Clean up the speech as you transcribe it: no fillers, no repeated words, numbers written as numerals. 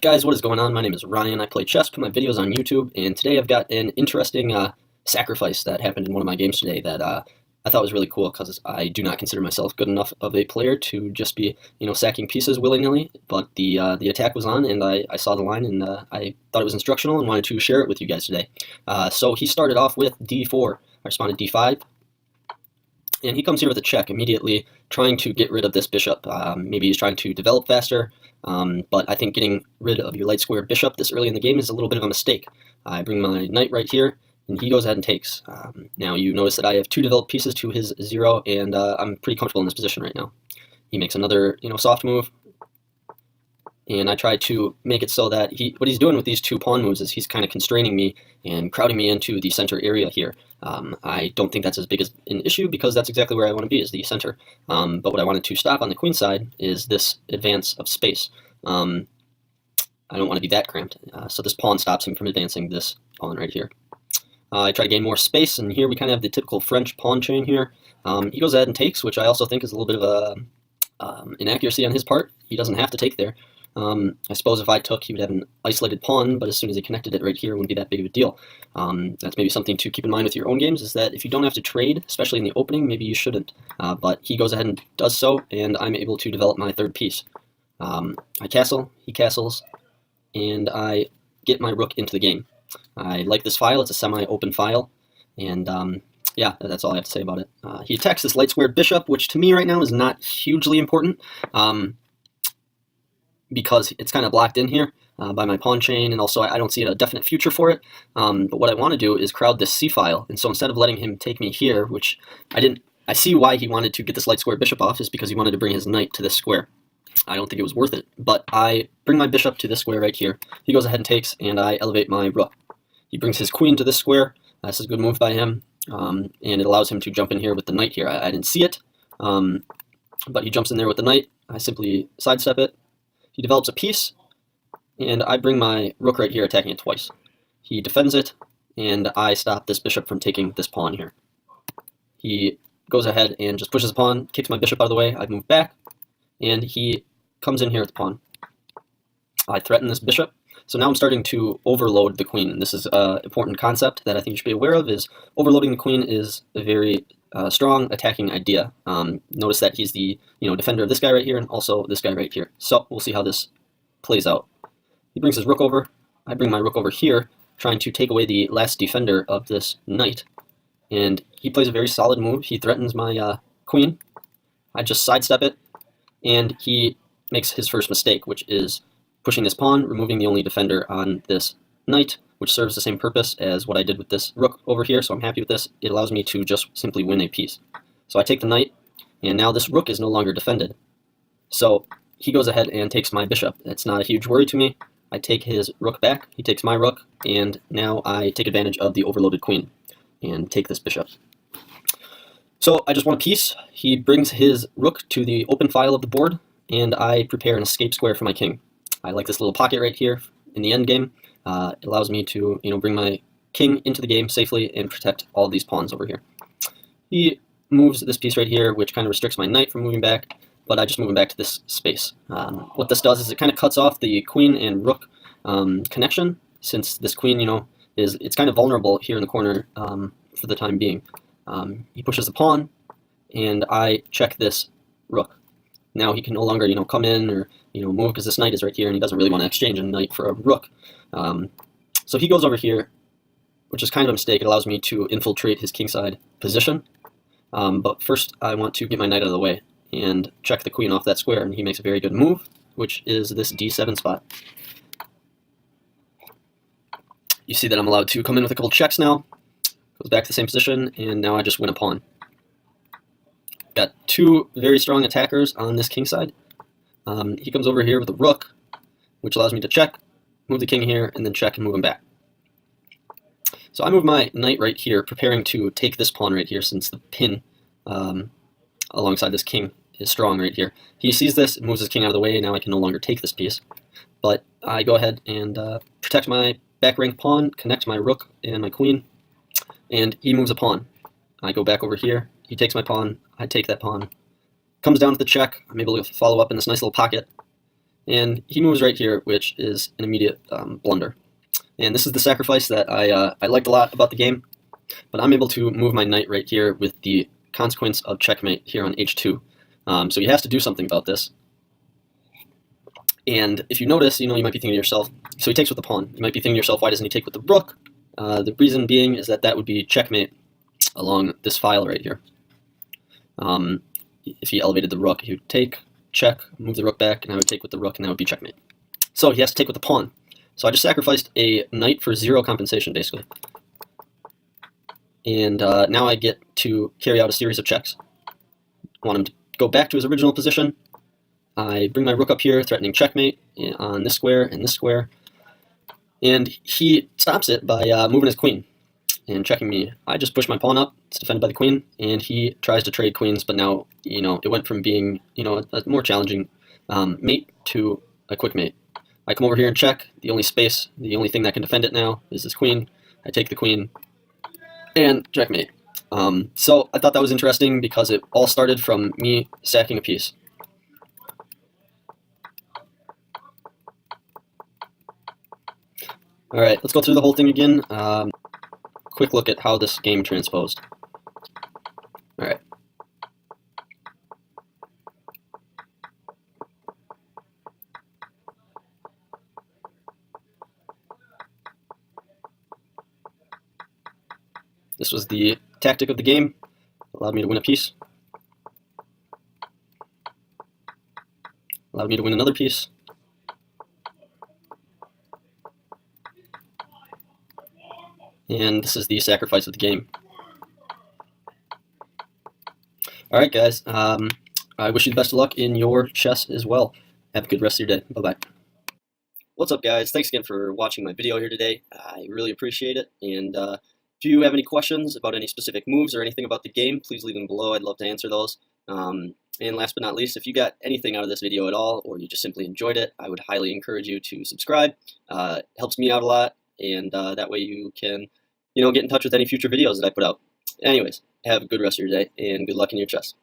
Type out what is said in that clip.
Guys, what is going on? My name is Ryan. I play chess, put my videos on YouTube, and today I've got an interesting sacrifice that happened in one of my games today that I thought was really cool because I do not consider myself good enough of a player to just be, sacking pieces willy-nilly, but the attack was on, and I saw the line, and I thought it was instructional and wanted to share it with you guys today. So he started off with d4. I responded d5. And he comes here with a check immediately, trying to get rid of this bishop. Maybe he's trying to develop faster, but I think getting rid of your light square bishop this early in the game is a little bit of a mistake. I bring my knight right here, and he goes ahead and takes. Now you notice that I have 2 developed pieces to his 0, and I'm pretty comfortable in this position right now. He makes another, soft move, and I try to make it so that what he's doing with these 2 pawn moves is he's kind of constraining me and crowding me into the center area here. I don't think that's as big as an issue because that's exactly where I want to be, is the center. But what I wanted to stop on the queen side is this advance of space. I don't want to be that cramped, so this pawn stops him from advancing this pawn right here. I try to gain more space, and here we kind of have the typical French pawn chain here. He goes ahead and takes, which I also think is a little bit of a inaccuracy on his part. He doesn't have to take there. I suppose if I took, he would have an isolated pawn, but as soon as he connected it right here, it wouldn't be that big of a deal. That's maybe something to keep in mind with your own games, is that if you don't have to trade, especially in the opening, maybe you shouldn't. But he goes ahead and does so, and I'm able to develop my 3rd piece. I castle, he castles, and I get my rook into the game. I like this file. It's a semi-open file, and yeah, that's all I have to say about it. He attacks this light squared bishop, which to me right now is not hugely important. Because it's kind of blocked in here by my pawn chain, and also I don't see a definite future for it. But what I want to do is crowd this c-file, and so instead of letting him take me here, which I see why he wanted to get this light square bishop off, is because he wanted to bring his knight to this square. I don't think it was worth it, but I bring my bishop to this square right here. He goes ahead and takes, and I elevate my rook. He brings his queen to this square. That's a good move by him, and it allows him to jump in here with the knight here. I didn't see it, but he jumps in there with the knight. I simply sidestep it. He develops a piece, and I bring my rook right here, attacking it twice. He defends it, and I stop this bishop from taking this pawn here. He goes ahead and just pushes the pawn, kicks my bishop out of the way. I move back, and he comes in here with the pawn. I threaten this bishop, so now I'm starting to overload the queen. And this is an important concept that I think you should be aware of, is overloading the queen is a very strong attacking idea. Notice that he's the defender of this guy right here and also this guy right here. So we'll see how this plays out. He brings his rook over. I bring my rook over here, trying to take away the last defender of this knight. And he plays a very solid move. He threatens my queen. I just sidestep it, and he makes his first mistake, which is pushing this pawn, removing the only defender on this knight, which serves the same purpose as what I did with this rook over here, so I'm happy with this. It allows me to just simply win a piece. So I take the knight, and now this rook is no longer defended. So he goes ahead and takes my bishop. It's not a huge worry to me. I take his rook back, he takes my rook, and now I take advantage of the overloaded queen and take this bishop. So I just won a piece. He brings his rook to the open file of the board, and I prepare an escape square for my king. I like this little pocket right here in the end game. It allows me to bring my king into the game safely and protect all of these pawns over here. He moves this piece right here, which kind of restricts my knight from moving back, but I just move him back to this space. What this does is it kind of cuts off the queen and rook connection, since this queen, it's kind of vulnerable here in the corner for the time being. He pushes the pawn, and I check this rook. Now he can no longer, come in or, move, because this knight is right here, and he doesn't really want to exchange a knight for a rook. So he goes over here, which is kind of a mistake. It allows me to infiltrate his kingside position. But first, I want to get my knight out of the way and check the queen off that square, and he makes a very good move, which is this d7 spot. You see that I'm allowed to come in with a couple checks now. Goes back to the same position, and now I just win a pawn. Got 2 very strong attackers on this king side. He comes over here with a rook, which allows me to check, move the king here, and then check and move him back. So I move my knight right here, preparing to take this pawn right here, since the pin alongside this king is strong right here. He sees this, moves his king out of the way, and now I can no longer take this piece. But I go ahead and protect my back rank pawn, connect my rook and my queen, and he moves a pawn. I go back over here, he takes my pawn, I take that pawn, comes down to the check, I'm able to follow up in this nice little pocket, and he moves right here, which is an immediate blunder. And this is the sacrifice that I liked a lot about the game, but I'm able to move my knight right here with the consequence of checkmate here on h2. So he has to do something about this. And if you notice, you might be thinking to yourself, so he takes with the pawn. You might be thinking to yourself, why doesn't he take with the rook? The reason being is that would be checkmate along this file right here. If he elevated the rook, he would take, check, move the rook back, and I would take with the rook, and that would be checkmate. So he has to take with the pawn. So I just sacrificed a knight for 0 compensation, basically. And now I get to carry out a series of checks. I want him to go back to his original position. I bring my rook up here, threatening checkmate on this square and this square. And he stops it by moving his queen and checking me. I just push my pawn up, it's defended by the queen, and he tries to trade queens, but now, it went from being, a more challenging mate to a quick mate. I come over here and check. The only thing that can defend it now is this queen. I take the queen, and checkmate. So I thought that was interesting because it all started from me sacking a piece. All right, let's go through the whole thing again. Quick look at how this game transposed. All right. This was the tactic of the game. Allowed me to win a piece. Allowed me to win another piece. And this is the sacrifice of the game. Alright guys, I wish you the best of luck in your chess as well. Have a good rest of your day. Bye-bye. What's up guys? Thanks again for watching my video here today. I really appreciate it. And if you have any questions about any specific moves or anything about the game, please leave them below. I'd love to answer those. And last but not least, if you got anything out of this video at all, or you just simply enjoyed it, I would highly encourage you to subscribe. It helps me out a lot, and that way you can get in touch with any future videos that I put out. Anyways, have a good rest of your day, and good luck in your chess.